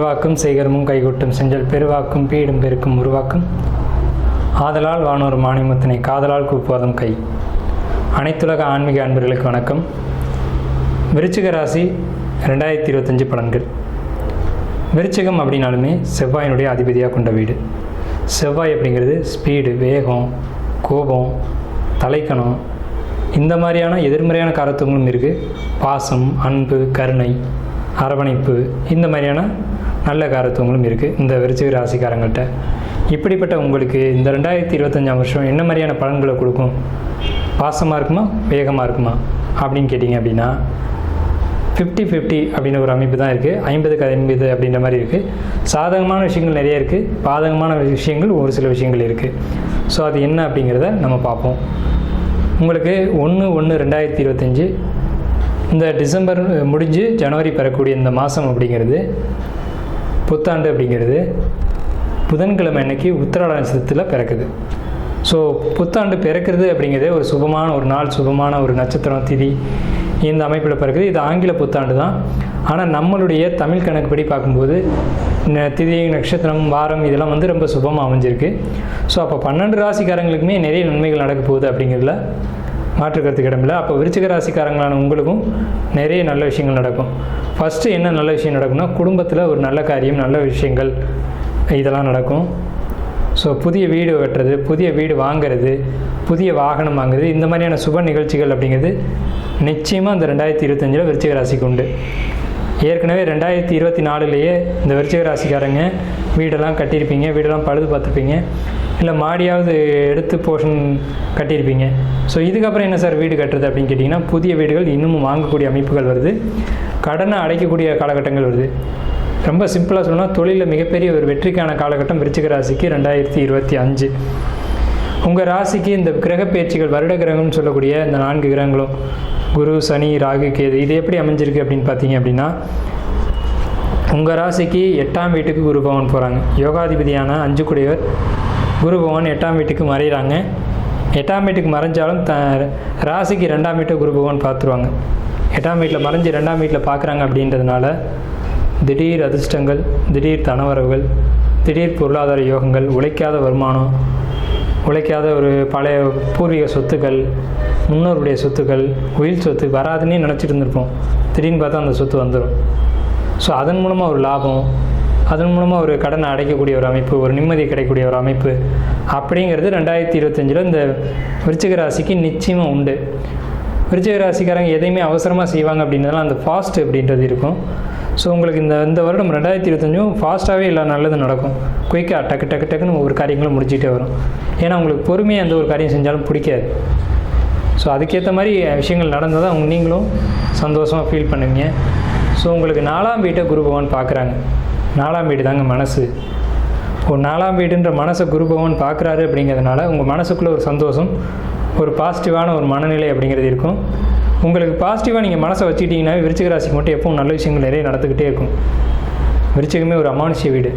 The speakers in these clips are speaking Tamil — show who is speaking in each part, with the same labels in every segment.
Speaker 1: சொல்வாக்கும் செய்கரமும் கைகொட்டும் செஞ்சல் பெருவாக்கும் பீடும் பெருக்கும் உருவாக்கும் ஆதலால் வானோர் மானிமுத்தினை காதலால் கூப்புவதும் கை. அனைத்துலக ஆன்மீக அன்பர்களுக்கு வணக்கம். விருச்சிக ராசி 2025 பலன்கள். விருச்சிகம் அப்படின்னாலுமே செவ்வாயினுடைய அதிபதியாக கொண்ட வீடு. செவ்வாய் அப்படிங்கிறது ஸ்பீடு, வேகம், கோபம், தலைக்கணம், இந்த மாதிரியான எதிர்மறையான காரத்துவங்களும் இருக்குது. பாசம், அன்பு, கருணை, அரவணைப்பு, இந்த மாதிரியான நல்ல காரத்துவங்களும் இருக்குது இந்த விருச்சிக ராசிக்காரங்கள்ட்ட. இப்படிப்பட்ட உங்களுக்கு இந்த 2025 வருஷம் என்ன மாதிரியான பலன்களை கொடுக்கும்? பாசமாக இருக்குமா, வேகமாக இருக்குமா அப்படின்னு கேட்டிங்க அப்படின்னா 50-50 அப்படின்ற ஒரு அமைப்பு தான் இருக்குது. 50-50 அப்படின்ற மாதிரி இருக்குது. சாதகமான விஷயங்கள் நிறைய இருக்குது, பாதகமான விஷயங்கள் ஒரு சில விஷயங்கள் இருக்குது. ஸோ அது என்ன அப்படிங்கிறத நம்ம பார்ப்போம். உங்களுக்கு 1/1/2025 இந்த டிசம்பர் முடிஞ்சு ஜனவரி பெறக்கூடிய இந்த மாதம் அப்படிங்கிறது, புத்தாண்டு அப்படிங்கிறது புதன்கிழமை அன்னைக்கு உத்திராட நட்சத்திரத்தில் பிறக்குது. ஸோ புத்தாண்டு பிறக்கிறது அப்படிங்கிறதே ஒரு சுபமான ஒரு நாள், சுபமான ஒரு நட்சத்திரம், திதி, இந்த அமைப்பில் பிறக்குது. இது ஆங்கில புத்தாண்டு தான். ஆனால் நம்மளுடைய தமிழ் கணக்குப்படி பார்க்கும்போது திதி, நட்சத்திரம், வாரம் இதெல்லாம் வந்து ரொம்ப சுபமாக அமைஞ்சிருக்கு. ஸோ அப்போ 12 ராசிக்காரங்களுக்குமே நிறைய நன்மைகள் நடக்க போகுது அப்படிங்கிறதுல மாற்றுக்கிறதுக்கு இடமில்லை. அப்போ விருச்சிக ராசிக்காரங்களான உங்களுக்கும் நிறைய நல்ல விஷயங்கள் நடக்கும். ஃபஸ்ட்டு என்ன நல்ல விஷயம் நடக்கும்னா, குடும்பத்தில் ஒரு நல்ல காரியம், நல்ல விஷயங்கள் இதெல்லாம் நடக்கும். ஸோ புதிய வீடு வெட்டுறது, புதிய வீடு வாங்கிறது, புதிய வாகனம் வாங்குறது, இந்த மாதிரியான சுப நிகழ்ச்சிகள் அப்படிங்கிறது நிச்சயமாக இந்த 2025 விருச்சிக ராசிக்கு உண்டு. ஏற்கனவே 2024 இந்த விருச்சிக ராசிக்காரங்க வீடெல்லாம் கட்டியிருப்பீங்க, வீடெல்லாம் பழுது பார்த்துருப்பீங்க, இல்லை மாடியாவது எடுத்து போர்ஷன் கட்டியிருப்பீங்க. ஸோ இதுக்கப்புறம் என்ன சார் வீடு கட்டுறது அப்படின்னு கேட்டிங்கன்னா, புதிய வீடுகள் இன்னமும் வாங்கக்கூடிய அமைப்புகள் வருது, கடனை அடைக்கக்கூடிய காலகட்டங்கள் வருது. ரொம்ப சிம்பிளாக சொல்லணும்னா, தொழிலில் மிகப்பெரிய ஒரு வெற்றிக்கான காலகட்டம் விருச்சிக ராசிக்கு 2025. உங்கள் ராசிக்கு இந்த கிரக பயிற்சிகள், வருட கிரகம்னு சொல்லக்கூடிய இந்த 4 கிரகங்களும் குரு, சனி, ராகு, கேது, இது எப்படி அமைஞ்சிருக்கு அப்படின்னு பார்த்தீங்க அப்படின்னா, உங்கள் ராசிக்கு 8ஆம் வீட்டுக்கு குரு பகவான் போகிறாங்க. யோகாதிபதியான 5 கூடியவர் குரு பகவான் 8ஆம் வீட்டுக்கு மறைகிறாங்க. 8ஆம் வீட்டுக்கு மறைஞ்சாலும் ராசிக்கு 2ஆம் வீட்டை குரு பகவான் பார்த்துருவாங்க. 8ஆம் வீட்டில் மறைஞ்சு 2ஆம் வீட்டில் பார்க்குறாங்க அப்படின்றதுனால திடீர் அதிர்ஷ்டங்கள், திடீர் தனவரவுகள், திடீர் பொருளாதார யோகங்கள், உழைக்காத வருமானம், உழைக்காத ஒரு பழைய பூர்வீக சொத்துக்கள், முன்னோருடைய சொத்துக்கள், உயிர் சொத்து வராதுன்னே நினச்சிட்டு இருந்திருப்போம். திடீர்னு பார்த்தா அந்த சொத்து வந்துடும். ஸோ அதன் மூலமாக ஒரு லாபம், அதன் மூலமாக ஒரு கடனை அடைக்கக்கூடிய ஒரு அமைப்பு, ஒரு நிம்மதி கிடைக்கக்கூடிய ஒரு அமைப்பு அப்படிங்கிறது 2025 இந்த விருச்சிக ராசிக்கு நிச்சயமாக உண்டு. விருச்சிக ராசிக்காரங்க எதையுமே அவசரமாக செய்வாங்க அப்படின்றதுலாம் அந்த ஃபாஸ்ட் அப்படின்றது இருக்கும். ஸோ உங்களுக்கு இந்த வருடம் 2025 ஃபாஸ்ட்டாகவே இல்லை நல்லது நடக்கும். குயிக்காக டக்கு டக்கு டக்குன்னு ஒவ்வொரு காரியங்களும் முடிச்சுட்டே வரும். ஏன்னா உங்களுக்கு பொறுமையாக எந்த ஒரு காரியம் செஞ்சாலும் பிடிக்காது. ஸோ அதுக்கேற்ற மாதிரி விஷயங்கள் நடந்தால் தான் நீங்களும் சந்தோஷமாக ஃபீல் பண்ணுவீங்க. ஸோ உங்களுக்கு 4ஆம் வீட்டை குரு பகவான் பார்க்குறாங்க. 4ஆம் வீடு தாங்க மனசு. ஒரு 4ஆம் வீடுன்ற மனசை குரு பகவான் பார்க்குறாரு அப்படிங்கிறதுனால உங்கள் மனசுக்குள்ளே ஒரு சந்தோஷம், ஒரு பாசிட்டிவான ஒரு மனநிலை அப்படிங்கிறது இருக்கும். உங்களுக்கு பாசிட்டிவாக நீங்கள் மனசை வச்சுக்கிட்டிங்கன்னா விருச்சிக ராசிக்கு மட்டும் எப்பவும் நல்ல விஷயங்கள் நிறைய நடந்துக்கிட்டே இருக்கும். விருச்சிகமே ஒரு அமானுஷ்ய வீடு.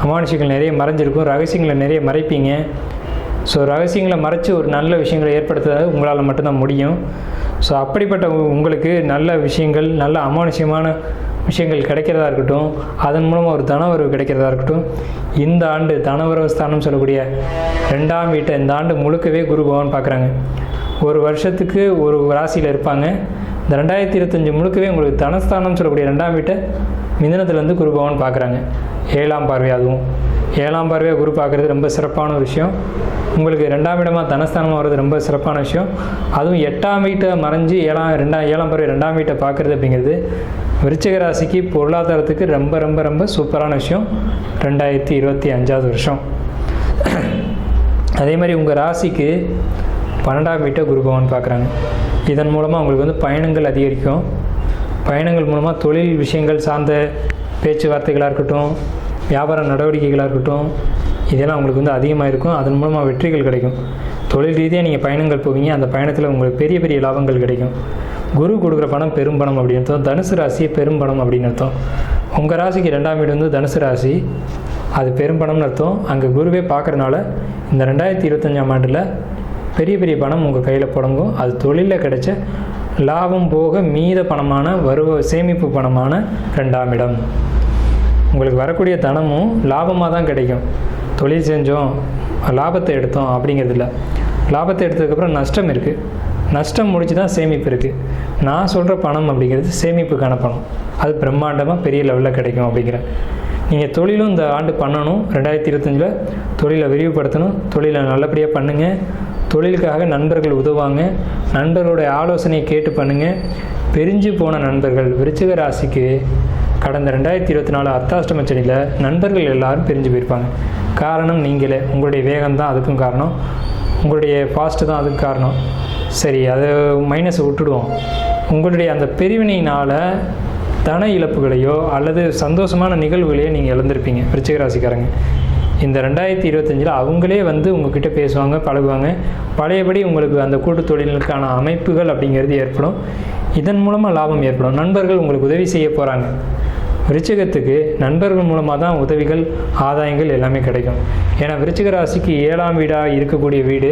Speaker 1: அமானுஷ்யங்கள் நிறைய மறைஞ்சிருக்கும், ரகசியங்களை நிறைய மறைப்பீங்க. ஸோ ரகசியங்களை மறைச்சி ஒரு நல்ல விஷயங்களை ஏற்படுத்துறது உங்களால் மட்டும்தான் முடியும். ஸோ அப்படிப்பட்ட உங்களுக்கு நல்ல விஷயங்கள், நல்ல அமானுஷ்யமான விஷயங்கள் கிடைக்கிறதா இருக்கட்டும், அதன் மூலமாக ஒரு தனவரவு கிடைக்கிறதா இருக்கட்டும், இந்த ஆண்டு தனவரவு ஸ்தானம் சொல்லக்கூடிய 2ஆம் வீட்டை இந்த ஆண்டு முழுக்கவே குரு பகவான் பார்க்குறாங்க. ஒரு வருஷத்துக்கு ஒரு ராசியில் இருப்பாங்க. இந்த 2025 முழுக்கவே உங்களுக்கு தனஸ்தானம் சொல்லக்கூடிய 2ஆம் வீட்டை மிதுனத்துலேருந்து குரு பகவான் பார்க்குறாங்க. 7ஆம் பார்வை, அதுவும் 7ஆம் பார்வையாக குரு பார்க்குறது ரொம்ப சிறப்பான ஒரு விஷயம். உங்களுக்கு 2ஆம் இடமாக தனஸ்தானமாக வர்றது ரொம்ப சிறப்பான விஷயம். அதுவும் 8ஆம் வீட்டை மறைஞ்சு 7ஆம் பார்வை 2ஆம் வீட்டை பார்க்குறது அப்படிங்கிறது விருச்சிக ராசிக்கு பொருளாதாரத்துக்கு ரொம்ப ரொம்ப ரொம்ப சூப்பரான விஷயம் 2025 வருஷம். அதே மாதிரி உங்கள் ராசிக்கு 12ஆம் வீட்டை குரு பகவான் பார்க்குறாங்க. இதன் மூலமாக உங்களுக்கு வந்து பயணங்கள் அதிகரிக்கும். பயணங்கள் மூலமாக தொழில் விஷயங்கள் சார்ந்த பேச்சுவார்த்தைகளாக இருக்கட்டும், வியாபார நடவடிக்கைகளாக இருக்கட்டும், இதெல்லாம் உங்களுக்கு வந்து அதிகமாக இருக்கும். அதன் மூலமாக வெற்றிகள் கிடைக்கும். தொழில் ரீதியாக நீங்கள் பயணங்கள் போவீங்க. அந்த பயணத்தில் உங்களுக்கு பெரிய பெரிய லாபங்கள் கிடைக்கும். குரு கொடுக்குற பணம் பெரும் பணம் அப்படின்னு அர்த்தம். தனுசு ராசியை பெரும் பணம் அப்படின்னு அர்த்தம். உங்கள் ராசிக்கு 2ஆம் வீடு வந்து தனுசு ராசி, அது பெரும் பணம்னு அர்த்தம். அங்கே குருவே பார்க்குறனால இந்த 2025 ஆண்டில் பெரிய பெரிய பணம் உங்கள் கையில் புடங்கும். அது தொழிலில் கிடைச்ச லாபம் போக மீத பணமான சேமிப்பு பணமான 2ஆம் இடம். உங்களுக்கு வரக்கூடிய தனமும் லாபமாக தான் கிடைக்கும். தொழில் செஞ்சோம் லாபத்தை எடுத்தோம் அப்படிங்கிறது இல்லை. லாபத்தை எடுத்ததுக்கப்புறம் நஷ்டம் இருக்குது. நஷ்டம் முடிச்சு தான் சேமிப்பு இருக்குது. நான் சொல்கிற பணம் அப்படிங்கிறது சேமிப்புக்கான பணம். அது பிரம்மாண்டமாக பெரிய லெவலில் கிடைக்கும் அப்படிங்கிற. நீங்கள் தொழிலும் இந்த ஆண்டு பண்ணணும். 2025 தொழிலை விரிவுபடுத்தணும். தொழிலை நல்லபடியாக பண்ணுங்கள். தொழிலுக்காக நண்பர்கள் உதவுவாங்க. நண்பர்களுடைய ஆலோசனையை கேட்டு பண்ணுங்கள். பிரிஞ்சு போன நண்பர்கள் விருச்சிக ராசிக்கு கடந்த 2024 அர்த்தாஷ்டம சனியில் நண்பர்கள் எல்லாரும் பிரிஞ்சு போயிருப்பாங்க. காரணம் நீங்களே. உங்களுடைய வேகம் தான் அதுக்கும் காரணம். உங்களுடைய ஃபாஸ்ட்டு தான் அதுக்கு காரணம். சரி, அதை மைனஸை விட்டுடுவோம். உங்களுடைய அந்த பிரிவினையினால் தன இழப்புகளையோ அல்லது சந்தோஷமான நிகழ்வுகளையோ நீங்கள் இழந்திருப்பீங்க விருச்சிக ராசிக்காரங்க. இந்த 2025 அவங்களே வந்து உங்ககிட்ட பேசுவாங்க, பழகுவாங்க. பழையபடி உங்களுக்கு அந்த கூட்டு தொழிலுக்கான அமைப்புகள் அப்படிங்கிறது ஏற்படும். இதன் மூலமாக லாபம் ஏற்படும். நண்பர்கள் உங்களுக்கு உதவி செய்ய போகிறாங்க. விருச்சிகத்துக்கு நண்பர்கள் மூலமாக தான் உதவிகள், ஆதாயங்கள் எல்லாமே கிடைக்கும். ஏன்னா விருச்சிக ராசிக்கு 7ஆம் வீடாக இருக்கக்கூடிய வீடு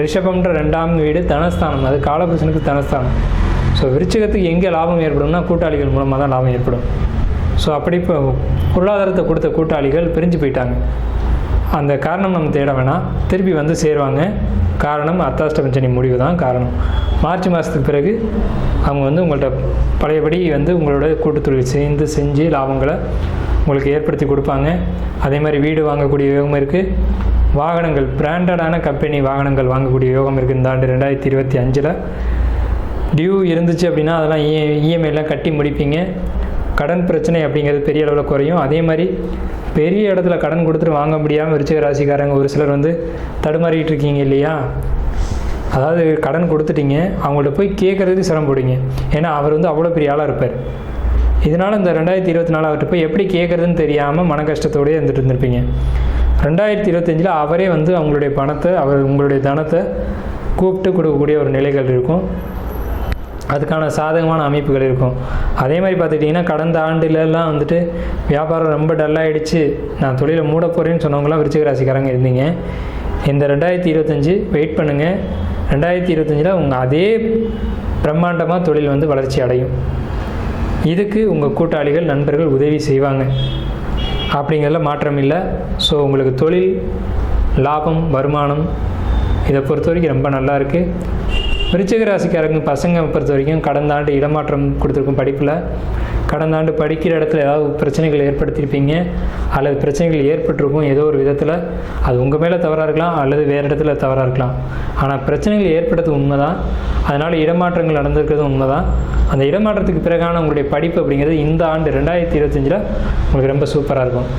Speaker 1: ரிஷபம்ன்ற 2ஆம் வீடு தனஸ்தானம். அது காலபுருஷனுக்கு தனஸ்தானம். ஸோ விருச்சிகத்துக்கு எங்கே லாபம் ஏற்படும்னா கூட்டாளிகள் மூலமாக தான் லாபம் ஏற்படும். ஸோ அப்படி இப்போ பொருளாதாரத்தை கொடுத்த கூட்டாளிகள் பிரிஞ்சு போயிட்டாங்க. அந்த காரணம் நம்ம தேட வேணாம், திருப்பி வந்து சேருவாங்க. காரணம் அர்த்தாஷ்டம சனி முடிவு தான் காரணம். மார்ச் மாதத்துக்கு பிறகு அவங்க வந்து உங்கள்கிட்ட பழையபடி வந்து உங்களோட கூட்டுத்தொழில் செஞ்சு லாபங்களை உங்களுக்கு ஏற்படுத்தி கொடுப்பாங்க. அதே மாதிரி வீடு வாங்கக்கூடிய யோகம் இருக்குது. வாகனங்கள், பிராண்டடான கம்பெனி வாகனங்கள் வாங்கக்கூடிய யோகம் இருக்குது. இந்த ஆண்டு 2025 டியூ இருந்துச்சு அப்படின்னா அதெல்லாம் இஎம்ஐலாம் கட்டி முடிப்பீங்க. கடன் பிரச்சனை அப்படிங்கிறது பெரிய அளவில் குறையும். அதே மாதிரி பெரிய இடத்துல கடன் கொடுத்துட்டு வாங்க முடியாமல் விருச்சிக ராசிக்காரங்க ஒரு சிலர் வந்து தடுமாறிட்டு இருக்கீங்க இல்லையா? அதாவது கடன் கொடுத்துட்டீங்க, அவங்கள்ட்ட போய் கேட்குறதுக்கு சிரமப்படுங்க. ஏன்னா அவர் வந்து அவ்வளோ பெரிய ஆளாக இருப்பார். இதனால் இந்த 2024 அவர்கிட்ட போய் எப்படி கேட்குறதுன்னு தெரியாமல் மன கஷ்டத்தோடய இருந்துட்டு இருந்திருப்பீங்க. 2025 அவரே வந்து அவங்களுடைய பணத்தை, உங்களுடைய தனத்தை கூப்பிட்டு கொடுக்கக்கூடிய ஒரு நிலைகள் இருக்கும். அதுக்கான சாதகமான அமைப்புகள் இருக்கும். அதே மாதிரி பார்த்துக்கிட்டிங்கன்னா கடந்த ஆண்டுலலாம் வந்துட்டு வியாபாரம் ரொம்ப டல்லாகிடுச்சு, நான் தொழிலை மூட போகிறேன்னு சொன்னவங்களாம் விருச்சிக ராசிக்காரங்க இருந்தீங்க. இந்த 2025 வெயிட் பண்ணுங்கள். 2025 உங்கள் அதே பிரம்மாண்டமாக தொழில் வந்து வளர்ச்சி அடையும். இதுக்கு உங்கள் கூட்டாளிகள், நண்பர்கள் உதவி செய்வாங்க. அப்படிங்கிறதுல மாற்றம் இல்லை. ஸோ உங்களுக்கு தொழில், லாபம், வருமானம் இதை பொறுத்த வரைக்கும் ரொம்ப நல்லா இருக்குது. விருச்சிக ராசிக்காரங்க பசங்க பொறுத்த வரைக்கும் கடந்த ஆண்டு இடமாற்றம் கொடுத்துருக்கும் படிப்பில். கடந்த ஆண்டு படிக்கிற இடத்துல ஏதாவது பிரச்சனைகள் ஏற்படுத்தியிருப்பீங்க, அல்லது பிரச்சனைகள் ஏற்பட்டிருக்கும் ஏதோ ஒரு விதத்தில். அது உங்கள் மேலே தவறாக இருக்கலாம், அல்லது வேறு இடத்துல தவறாக இருக்கலாம். ஆனால் பிரச்சனைகள் ஏற்படுறது உண்மை தான். அதனால் இடமாற்றங்கள் நடந்திருக்கிறது உண்மை தான். அந்த இடமாற்றத்துக்கு பிறகான உங்களுடைய படிப்பு அப்படிங்கிறது இந்த ஆண்டு 2025 உங்களுக்கு ரொம்ப சூப்பராக இருக்கும்.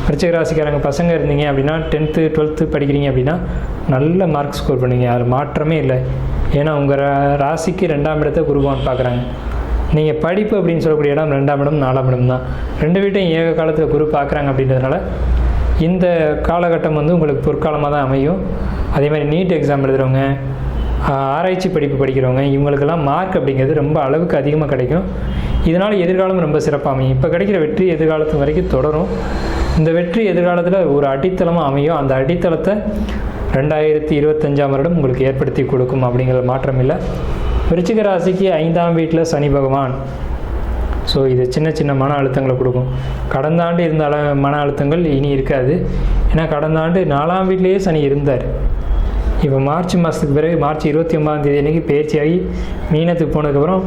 Speaker 1: விருச்சிக ராசிக்காரங்க பசங்க இருந்தீங்க அப்படின்னா 10th 12th படிக்கிறீங்க அப்படின்னா நல்ல மார்க் ஸ்கோர் பண்ணுவீங்க. அது மாற்றமே இல்லை. ஏன்னா உங்கள் ராசிக்கு 2ஆம் இடத்தை குருபவன் பார்க்குறாங்க. நீங்கள் படிப்பு அப்படின்னு சொல்லக்கூடிய இடம் 2ஆம் இடம் 4ஆம் இடம் தான். 2 வீட்டையும் ஏக காலத்தில் குரு பார்க்குறாங்க. அப்படின்றதுனால இந்த காலகட்டம் வந்து உங்களுக்கு பொற்காலமாக தான் அமையும். அதே மாதிரி நீட் எக்ஸாம் எழுதுகிறவங்க, ஆராய்ச்சி படிப்பு படிக்கிறவங்க, இவங்களுக்கெல்லாம் மார்க் அப்படிங்கிறது ரொம்ப அளவுக்கு அதிகமாக கிடைக்கும். இதனால் எதிர்காலம் ரொம்ப சிறப்பாக அமையும். இப்போ கிடைக்கிற வெற்றி எதிர்காலத்து வரைக்கும் தொடரும். இந்த வெற்றி எதிர்காலத்தில் ஒரு அடித்தளமாக அமையும். அந்த அடித்தளத்தை 2025 வருடம் உங்களுக்கு ஏற்படுத்தி கொடுக்கும். அப்படிங்கிற மாற்றம் இல்லை. விருச்சிக ராசிக்கு 5ஆம் வீட்டில் சனி பகவான். ஸோ இது சின்ன சின்ன மன அழுத்தங்களை கொடுக்கும். கடந்த ஆண்டு இருந்த மன அழுத்தங்கள் இனி இருக்காது. ஏன்னா கடந்த ஆண்டு 4ஆம் வீட்டிலேயே சனி இருந்தார். இப்போ மார்ச் மாதத்துக்கு பிறகு மார்ச் 29ஆம் தேதி அன்றைக்கி பயிற்சியாகி மீனத்துக்கு போனதுக்கப்புறம்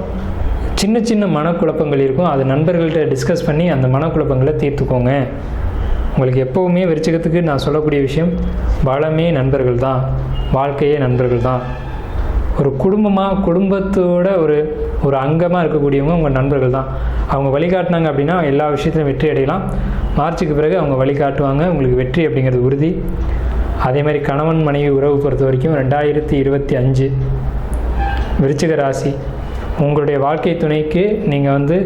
Speaker 1: சின்ன சின்ன மனக்குழப்பங்கள் இருக்கும். அது நண்பர்கள்ட்ட டிஸ்கஸ் பண்ணி அந்த மனக்குழப்பங்களை தீர்த்துக்கோங்க. உங்களுக்கு எப்போவுமே விருச்சிகத்துக்கு நான் சொல்லக்கூடிய விஷயம், பலமே நண்பர்கள் தான், வாழ்க்கையே நண்பர்கள் தான். ஒரு குடும்பத்தோட ஒரு அங்கமாக இருக்கக்கூடியவங்க உங்கள் நண்பர்கள் தான். அவங்க வழிகாட்டினாங்க அப்படின்னா எல்லா விஷயத்திலும் வெற்றி அடையலாம். மார்ச்சுக்கு பிறகு அவங்க வழிகாட்டுவாங்க, உங்களுக்கு வெற்றி அப்படிங்கிறது உறுதி. அதே மாதிரி கணவன் மனைவி உறவு பொறுத்த வரைக்கும் 2025 விருச்சிக ராசி உங்களுடைய வாழ்க்கை துணைக்கு நீங்கள் வந்து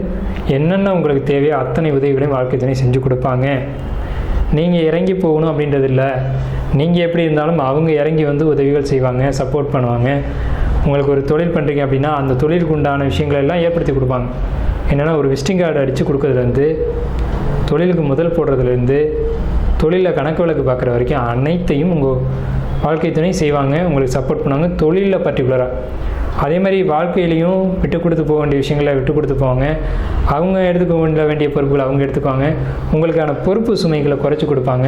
Speaker 1: என்னென்ன உங்களுக்கு தேவையோ அத்தனை உதவிகளையும் வாழ்க்கை துணை செஞ்சு கொடுப்பாங்க. நீங்கள் இறங்கி போகணும் அப்படின்றது இல்லை. நீங்கள் எப்படி இருந்தாலும் அவங்க இறங்கி வந்து உதவிகள் செய்வாங்க, சப்போர்ட் பண்ணுவாங்க. உங்களுக்கு ஒரு தொழில் பண்ணுறீங்க அப்படின்னா அந்த தொழிலுக்கு உண்டான விஷயங்கள் எல்லாம் ஏற்படுத்தி கொடுப்பாங்க. என்னென்னா ஒரு விசிட்டிங் கார்டு அடித்து கொடுக்குறதுலேருந்து, தொழிலுக்கு முதல் போடுறதுலேருந்து, தொழிலில் கணக்கு வழக்கு பார்க்குற வரைக்கும் அனைத்தையும் உங்கள் வாழ்க்கை துணை செய்வாங்க, உங்களுக்கு சப்போர்ட் பண்ணுவாங்க. தொழிலில் பர்டிகுலராக அதே மாதிரி வாழ்க்கையிலையும் விட்டு கொடுத்து போக வேண்டிய விஷயங்களை விட்டு கொடுத்து போவாங்க. அவங்க எடுத்துக்க வேண்டிய பொறுப்புகளை அவங்க எடுத்துக்குவாங்க. உங்களுக்கான பொறுப்பு சுமைகளை குறைச்சி கொடுப்பாங்க.